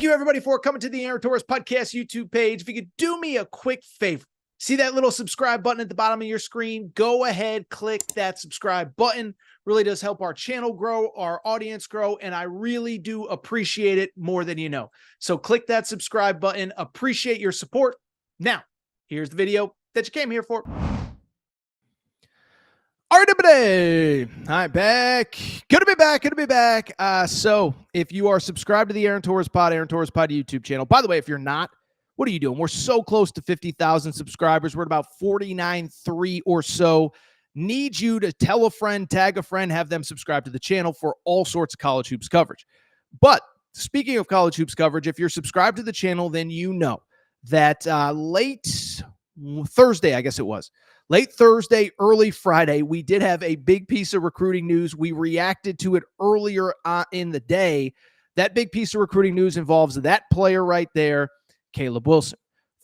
Thank you, everybody, for coming to the Aaron Torres Podcast YouTube page. If you could do me a quick favor, see that little subscribe button at the bottom of your screen? Go ahead, click that subscribe button. Really does help our channel grow, our audience grow, and I really do appreciate it more than you know. So click that subscribe button. Appreciate your support. Now, here's the video that you came here for. All right, everybody. Hi, back. Good to be back. So if you are subscribed to the Aaron Torres Pod YouTube channel, by the way, if you're not, what are you doing? We're so close to 50,000 subscribers. We're at about 49.3 or so. Need you to tell a friend, tag a friend, have them subscribe to the channel for all sorts of college hoops coverage. But speaking of college hoops coverage, if you're subscribed to the channel, then you know that late Thursday, I guess it was, late Thursday, early Friday, we did have a big piece of recruiting news. We reacted to it earlier in the day. That big piece of recruiting news involves that player right there, Caleb Wilson.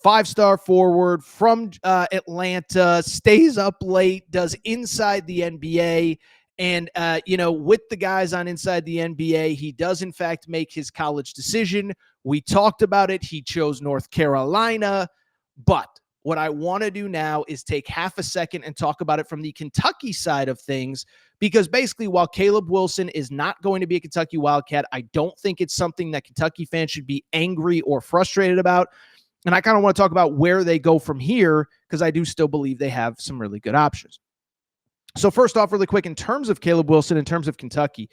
5-star forward from Atlanta, stays up late, does Inside the NBA. And, with the guys on Inside the NBA, he does, in fact, make his college decision. We talked about it. He chose North Carolina. But what I want to do now is take half a second and talk about it from the Kentucky side of things, because basically while Caleb Wilson is not going to be a Kentucky Wildcat, I don't think it's something that Kentucky fans should be angry or frustrated about. And I kind of want to talk about where they go from here, because I do still believe they have some really good options. So first off, really quick, in terms of Caleb Wilson, in terms of Kentucky,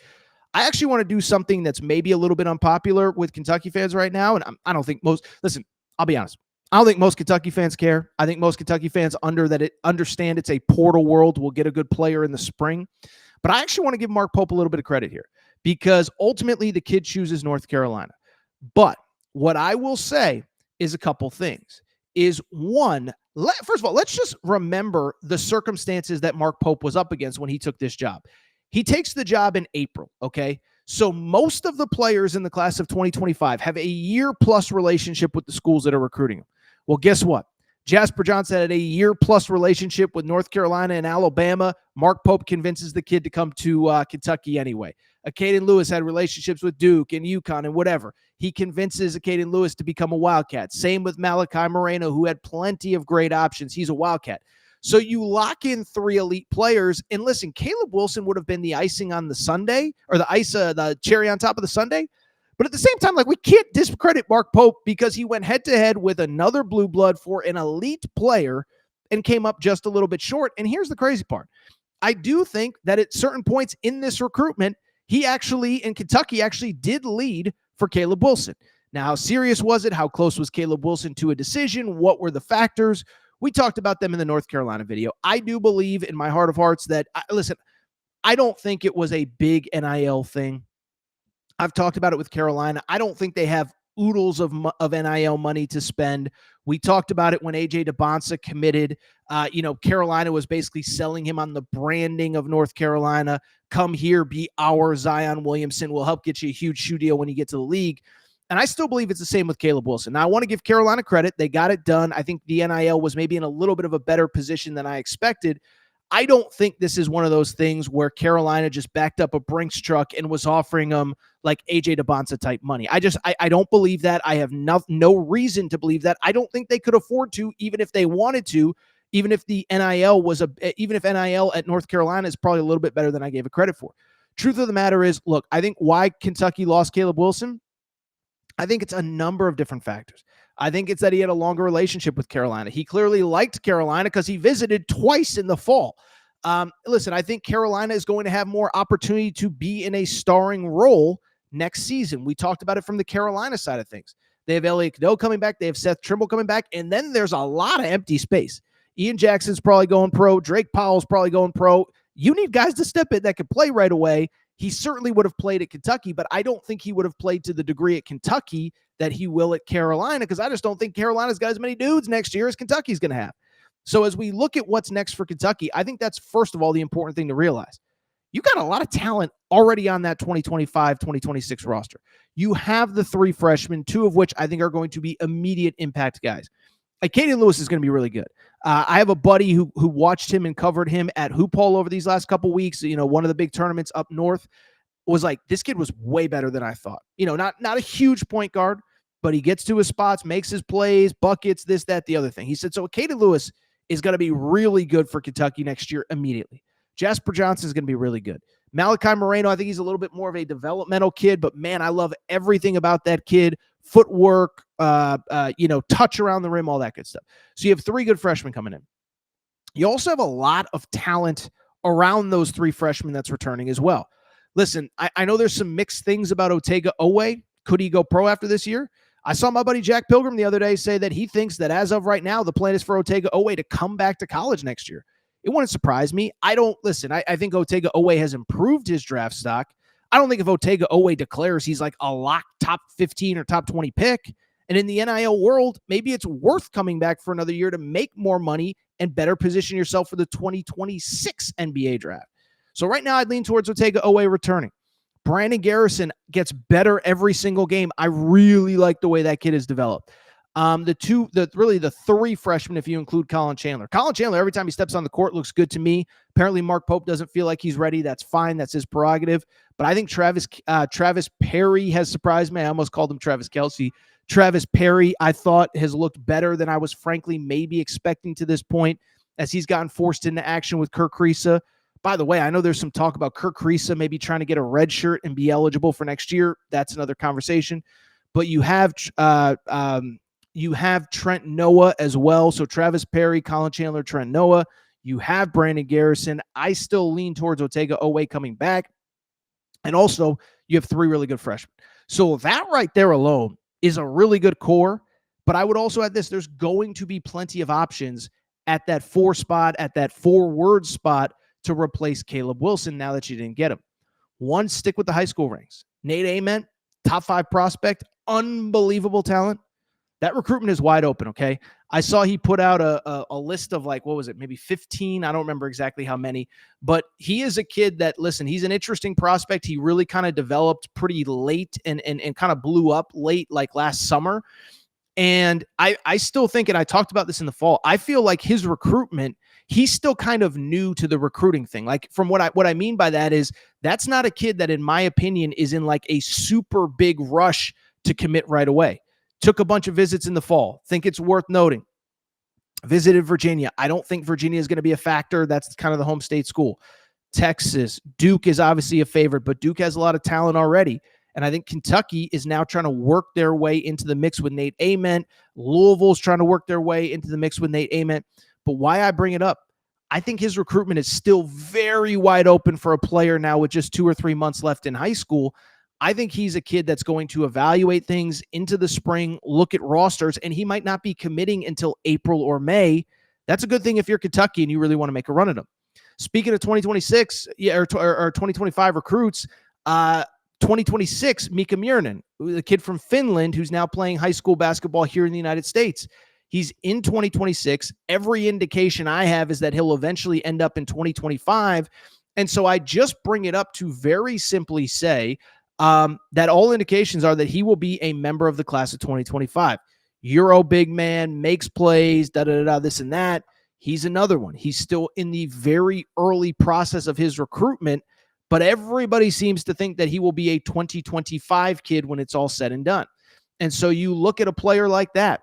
I actually want to do something that's maybe a little bit unpopular with Kentucky fans right now. And I don't think listen, I'll be honest. I don't think most Kentucky fans care. I think most Kentucky fans understand it's a portal world. We'll get a good player in the spring. But I actually want to give Mark Pope a little bit of credit here, because ultimately the kid chooses North Carolina. But what I will say is a couple things. Is one, first of all, let's just remember the circumstances that Mark Pope was up against when he took this job. He takes the job in April, okay? So most of the players in the class of 2025 have a year-plus relationship with the schools that are recruiting them. Well, guess what? Jasper Johnson had a year-plus relationship with North Carolina and Alabama. Mark Pope convinces the kid to come to Kentucky anyway. Caden Lewis had relationships with Duke and UConn and whatever. He convinces Caden Lewis to become a Wildcat. Same with Malachi Moreno, who had plenty of great options. He's a Wildcat. So you lock in 3 elite players. And listen, Caleb Wilson would have been the icing on the sundae, or the cherry on top of the sundae. But at the same time, we can't discredit Mark Pope, because he went head-to-head with another blue blood for an elite player and came up just a little bit short. And here's the crazy part. I do think that at certain points in this recruitment, Kentucky actually did lead for Caleb Wilson. Now, how serious was it? How close was Caleb Wilson to a decision? What were the factors? We talked about them in the North Carolina video. I do believe in my heart of hearts that, I don't think it was a big NIL thing. I've talked about it with Carolina. I don't think they have oodles of NIL money to spend. We talked about it when AJ DeBonsa committed. Carolina was basically selling him on the branding of North Carolina. Come here, be our Zion Williamson. We'll help get you a huge shoe deal when you get to the league. And I still believe it's the same with Caleb Wilson. Now, I want to give Carolina credit. They got it done. I think the NIL was maybe in a little bit of a better position than I expected. I don't think this is one of those things where Carolina just backed up a Brinks truck and was offering them like AJ DeBonsa type money. I don't believe that. I have no reason to believe that. I don't think they could afford to, even if they wanted to, even if NIL at North Carolina is probably a little bit better than I gave it credit for. Truth of the matter is, look, I think why Kentucky lost Caleb Wilson, I think it's a number of different factors. I think it's that he had a longer relationship with Carolina. He clearly liked Carolina because he visited twice in the fall. Listen, I think Carolina is going to have more opportunity to be in a starring role next season. We talked about it from the Carolina side of things. They have Elliot Cadeau coming back. They have Seth Trimble coming back. And then there's a lot of empty space. Ian Jackson's probably going pro. Drake Powell's probably going pro. You need guys to step in that can play right away. He certainly would have played at Kentucky, but I don't think he would have played to the degree at Kentucky that he will at Carolina, because I just don't think Carolina's got as many dudes next year as Kentucky's going to have. So as we look at what's next for Kentucky, I think that's, first of all, the important thing to realize. You got a lot of talent already on that 2025, 2026 roster. You have the 3 freshmen, 2 of which I think are going to be immediate impact guys. Caden Lewis is going to be really good. I have a buddy who watched him and covered him at Hoop Hall over these last couple weeks. One of the big tournaments up north. Was like, this kid was way better than I thought. Not a huge point guard, but he gets to his spots, makes his plays, buckets, this, that, the other thing. He said, so Caden Lewis is going to be really good for Kentucky next year immediately. Jasper Johnson is going to be really good. Malachi Moreno, I think he's a little bit more of a developmental kid, but man, I love everything about that kid. Footwork, touch around the rim, all that good stuff. So you have 3 good freshmen coming in. You also have a lot of talent around those 3 freshmen that's returning as well. Listen, I know there's some mixed things about Otega Oweh. Could he go pro after this year? I saw my buddy Jack Pilgrim the other day say that he thinks that as of right now, the plan is for Otega Oweh to come back to college next year. It wouldn't surprise me. I think Otega Oweh has improved his draft stock. I don't think if Otega Oweh declares he's like a lock top 15 or top 20 pick, and in the NIL world, maybe it's worth coming back for another year to make more money and better position yourself for the 2026 NBA draft. So right now, I'd lean towards Otega Oweh returning. Brandon Garrison gets better every single game. I really like the way that kid has developed. The 3 freshmen, if you include Colin Chandler. Colin Chandler, every time he steps on the court, looks good to me. Apparently, Mark Pope doesn't feel like he's ready. That's fine. That's his prerogative. But I think Travis Perry has surprised me. I almost called him Travis Kelce. Travis Perry, I thought, has looked better than I was frankly maybe expecting to this point as he's gotten forced into action with Kirk Kriisa. By the way, I know there's some talk about Kirk Kriisa maybe trying to get a red shirt and be eligible for next year. That's another conversation. But you have Trent Noah as well. So Travis Perry, Colin Chandler, Trent Noah. You have Brandon Garrison. I still lean towards Otega Oweh coming back. And also, you have 3 really good freshmen. So that right there alone is a really good core. But I would also add this. There's going to be plenty of options at that 4 spot, at that forward spot to replace Caleb Wilson now that you didn't get him. 1, stick with the high school ranks. Nate Ament, top 5 prospect, unbelievable talent. That recruitment is wide open, okay? I saw he put out a list of maybe 15? I don't remember exactly how many. But he is a kid that, listen, he's an interesting prospect. He really kind of developed pretty late and kind of blew up late like last summer. And I still think, and I talked about this in the fall, I feel like his recruitment, he's still kind of new to the recruiting thing. Like from what I mean by that is that's not a kid that, in my opinion, is in like a super big rush to commit right away. Took a bunch of visits in the fall. Think it's worth noting. Visited Virginia. I don't think Virginia is going to be a factor. That's kind of the home state school. Texas. Duke is obviously a favorite, but Duke has a lot of talent already. And I think Kentucky is now trying to work their way into the mix with Nate Ament. Louisville's trying to work their way into the mix with Nate Ament. But why I bring it up, I think his recruitment is still very wide open for a player now with just 2 or 3 months left in high school. I think he's a kid that's going to evaluate things into the spring, look at rosters, and he might not be committing until April or May. That's a good thing if you're Kentucky and you really want to make a run at him. Speaking of 2026 or 2025 recruits, 2026, Mika Murinen, the kid from Finland who's now playing high school basketball here in the United States. He's in 2026. Every indication I have is that he'll eventually end up in 2025. And so I just bring it up to very simply say that all indications are that he will be a member of the class of 2025. Euro big man, makes plays, this and that. He's another one. He's still in the very early process of his recruitment, but everybody seems to think that he will be a 2025 kid when it's all said and done. And so you look at a player like that,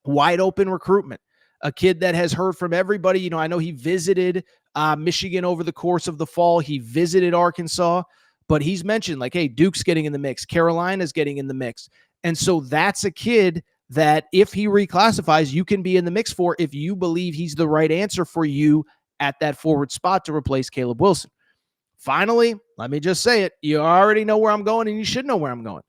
wide open recruitment, a kid that has heard from everybody. You know, I know he visited Michigan over the course of the fall. He visited Arkansas, but he's mentioned like, hey, Duke's getting in the mix. Carolina's getting in the mix. And so that's a kid that if he reclassifies, you can be in the mix for if you believe he's the right answer for you at that forward spot to replace Caleb Wilson. Finally, let me just say it. You already know where I'm going, and you should know where I'm going.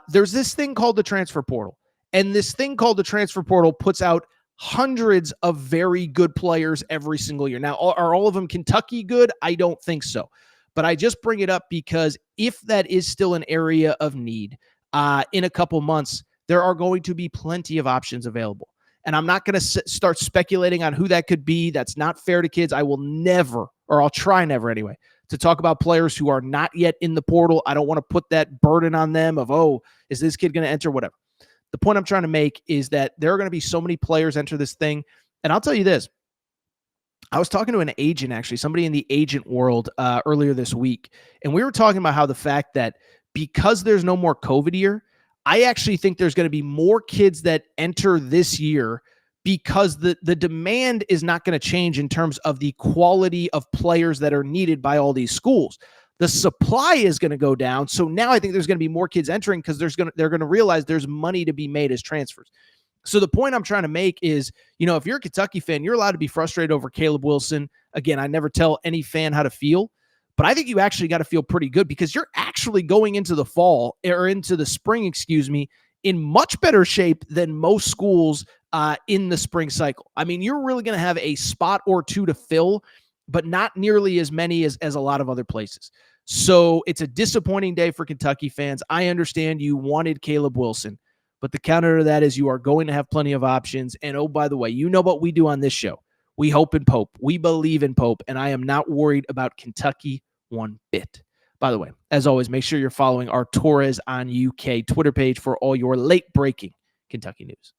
There's this thing called the transfer portal. And this thing called the transfer portal puts out hundreds of very good players every single year. Now, are all of them Kentucky good? I don't think so. But I just bring it up because if that is still an area of need in a couple months, there are going to be plenty of options available. And I'm not going to start speculating on who that could be. That's not fair to kids. I will never, or I'll try never anyway, to talk about players who are not yet in the portal. I don't want to put that burden on them of, oh, is this kid going to enter, whatever. The point I'm trying to make is that there are going to be so many players enter this thing. And I'll tell you this. I was talking to an agent, actually, somebody in the agent world earlier this week. And we were talking about how the fact that because there's no more COVID year, I actually think there's going to be more kids that enter this year because the demand is not going to change in terms of the quality of players that are needed by all these schools. The supply is going to go down. So now I think there's going to be more kids entering because they're going to realize there's money to be made as transfers. So the point I'm trying to make is, if you're a Kentucky fan, you're allowed to be frustrated over Caleb Wilson. Again, I never tell any fan how to feel, but I think you actually got to feel pretty good because you're actually going into the fall or into the spring, in much better shape than most schools in the spring cycle. I mean, you're really going to have a spot or two to fill, but not nearly as many as a lot of other places. So it's a disappointing day for Kentucky fans. I understand you wanted Caleb Wilson, but the counter to that is you are going to have plenty of options. And oh, by the way, you know what we do on this show. We hope in Pope. We believe in Pope, and I am not worried about Kentucky one bit. By the way, as always, make sure you're following our Torres on UK Twitter page for all your late-breaking Kentucky news.